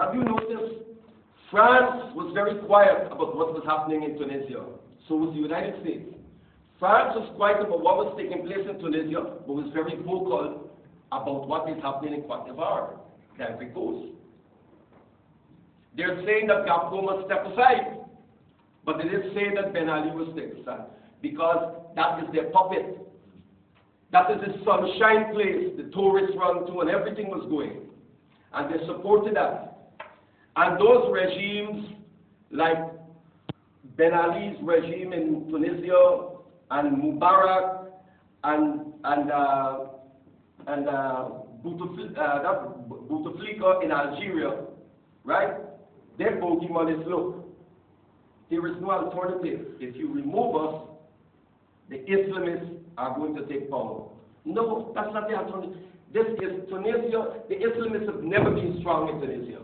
have you noticed France was very quiet about what was happening in Tunisia? So was the United States. France was quiet about what was taking place in Tunisia, but was very vocal about what is happening in Cote d'Ivoire, the Ivory Coast. They're saying that Gabon must step aside, but they didn't say that Ben Ali was step aside, because that is their puppet. That is the sunshine place the tourists run to and everything was going. And they supported that. And those regimes, like Ben Ali's regime in Tunisia, and Mubarak, and Bouteflika in Algeria, right? Their bogeyman is, look, there is no alternative. If you remove us, the Islamists are going to take power. No, that's not the alternative. This is Tunisia. The Islamists have never been strong in Tunisia.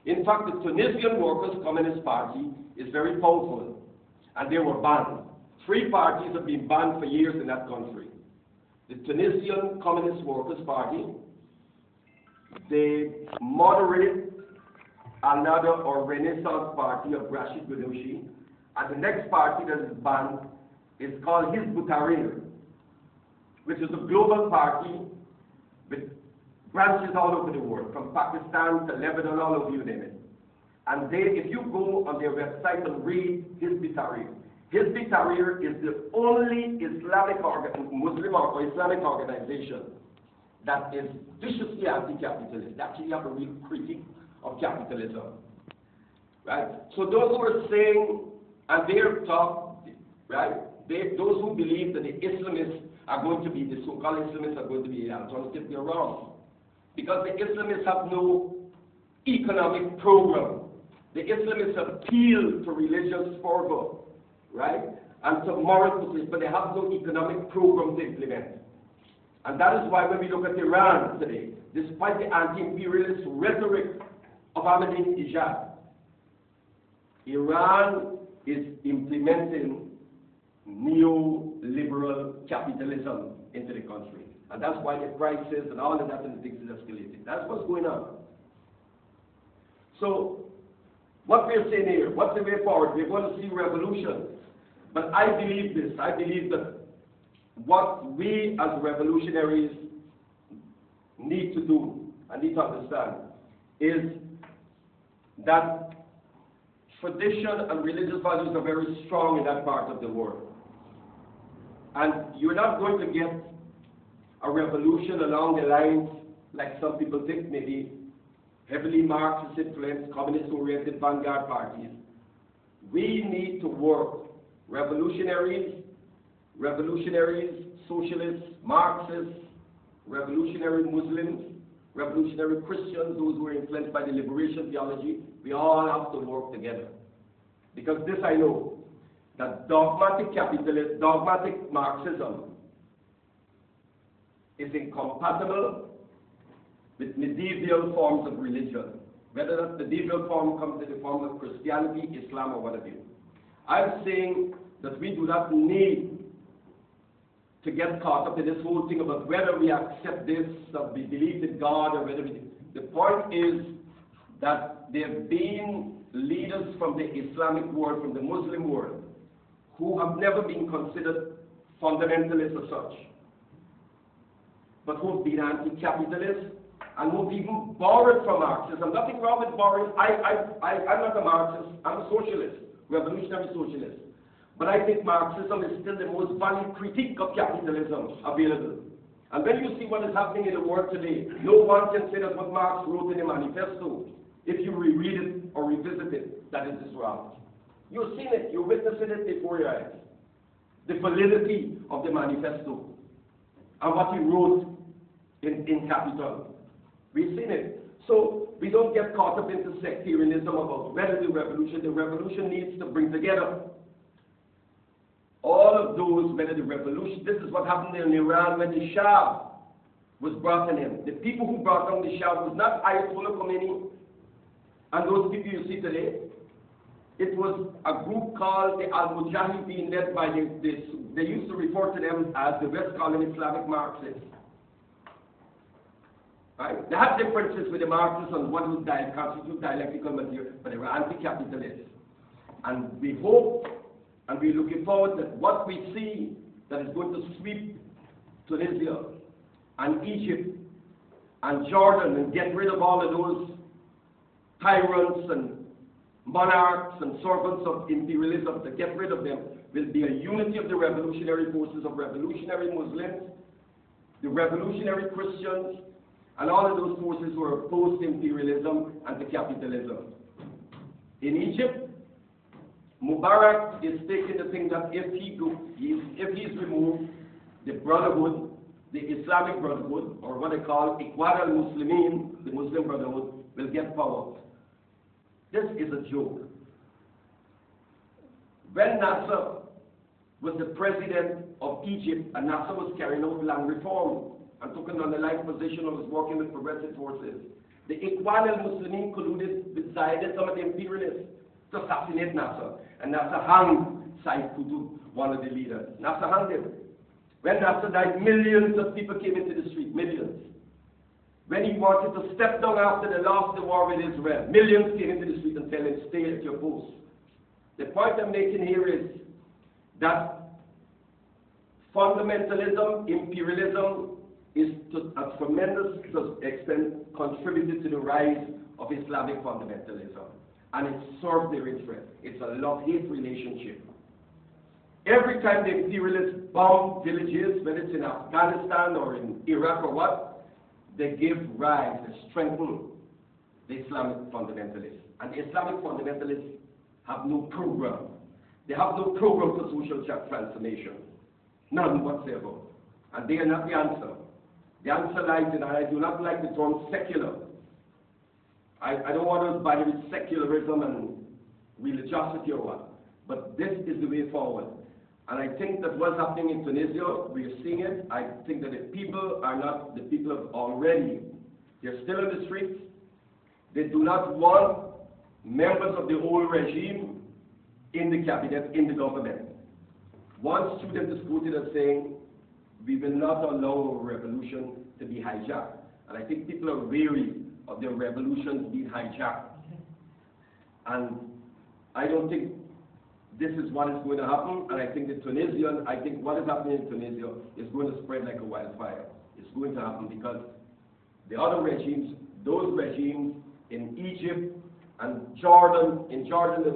In fact, the Tunisian Workers' Communist Party is very powerful, and they were banned. 3 parties have been banned for years in that country. The Tunisian Communist Workers' Party, the moderate another or Renaissance Party of Rashid Ghannouchi, and the next party that is banned is called Hizb ut-Tahrir, which is a global party with branches all over the world, from Pakistan to Lebanon, all over, you name it. And they, if you go on their website and read Hizb ut-Tahrir, Hizb ut-Tahrir is the only Muslim or Islamic organization that is viciously anti-capitalist. They actually have a real critique of capitalism, right? So those who are saying, and they're talk, right? Those who believe that the Islamists are going to be, the so-called Islamists are going to be the alternative, they're wrong. Because the Islamists have no economic program. The Islamists appeal to religious fervor, right? And to moral position, but they have no economic program to implement. And that is why when we look at Iran today, despite the anti-imperialist rhetoric of Ahmadinejad, Iran is implementing neoliberal capitalism into the country. And that's why the prices and all of that and things is escalating. That's what's going on. So, what we're saying here, what's the way forward? We're going to see revolution. But I believe this. I believe that what we as revolutionaries need to do and need to understand is that tradition and religious values are very strong in that part of the world. And you're not going to get a revolution along the lines like some people think, maybe heavily Marxist influenced, communist-oriented vanguard parties. We need to work, revolutionaries, socialists, Marxists, revolutionary Muslims, revolutionary Christians, those who are influenced by the liberation theology, we all have to work together. Because this I know, that dogmatic capitalism, dogmatic Marxism is incompatible with medieval forms of religion, whether that medieval form comes in the form of Christianity, Islam, or whatever. I'm saying that we do not need to get caught up in this whole thing about whether we accept this, or we believe in God, or whether we... The point is that there have been leaders from the Islamic world, from the Muslim world, who have never been considered fundamentalists as such, but who have been anti-capitalist, and who have even borrowed from Marxism. Nothing wrong with borrowing. I'm not a Marxist, I'm a socialist, revolutionary socialist. But I think Marxism is still the most valid critique of capitalism available. And when you see what is happening in the world today, no one can say that what Marx wrote in the manifesto, if you reread it or revisit it, that it is wrong. You've seen it, you're witnessing it before your eyes. The validity of the manifesto and what he wrote in Capital. We've seen it. So we don't get caught up into sectarianism about whether the revolution needs to bring together all of those, whether the revolution, this is what happened in Iran when the Shah was brought in. The people who brought down the Shah was not Ayatollah Khomeini and those people you see today. It was a group called the Al-Mujahideen, led by they used to refer to them as the West Column Islamic Marxists. Right? They had differences with the Marxists on what would constitute dialectical material, but they were anti-capitalist. And we hope, and we're looking forward that what we see that is going to sweep Tunisia and Egypt and Jordan and get rid of all of those tyrants and monarchs and servants of imperialism, to get rid of them, will be a unity of the revolutionary forces of revolutionary Muslims, the revolutionary Christians, and all of those forces who are opposed to imperialism and to capitalism. In Egypt, Mubarak is taking the thing that if he's removed, the Brotherhood, the Islamic Brotherhood, or what they call Ikhwan al-Muslimin, the Muslim Brotherhood, will get power. This is a joke. When Nasser was the president of Egypt, and Nasser was carrying out land reform and took an underlying position and was working with progressive forces, the Ikhwan al-Muslimin colluded with Zayed and some of the imperialists to assassinate Nasser. And Nasser hanged Said Qutb, one of the leaders. Nasser hanged him. When Nasser died, millions of people came into the street, millions. When he wanted to step down after they lost the war with Israel, millions came into the street and tell him, stay at your post. The point I'm making here is that fundamentalism, imperialism, is to a tremendous extent contributed to the rise of Islamic fundamentalism. And it served their interest. It's a love-hate relationship. Every time the imperialists bomb villages, whether it's in Afghanistan or in Iraq or what, they give rise, they strengthen the Islamic fundamentalists. And the Islamic fundamentalists have no program. They have no program for social transformation. None whatsoever. And they are not the answer. The answer lies in, and I do not like the term secular. I don't want to bother with secularism and religiosity or what. But this is the way forward. And I think that what's happening in Tunisia, we are seeing it. I think that the people are not the people of already. They're still in the streets. They do not want members of the old regime in the cabinet, in the government. One student is quoted as saying, we will not allow a revolution to be hijacked. And I think people are weary of their revolutions being hijacked. And I don't think this is what is going to happen, and I think what is happening in Tunisia is going to spread like a wildfire. It's going to happen because the other regimes, those regimes in Egypt and Jordan, in Jordan,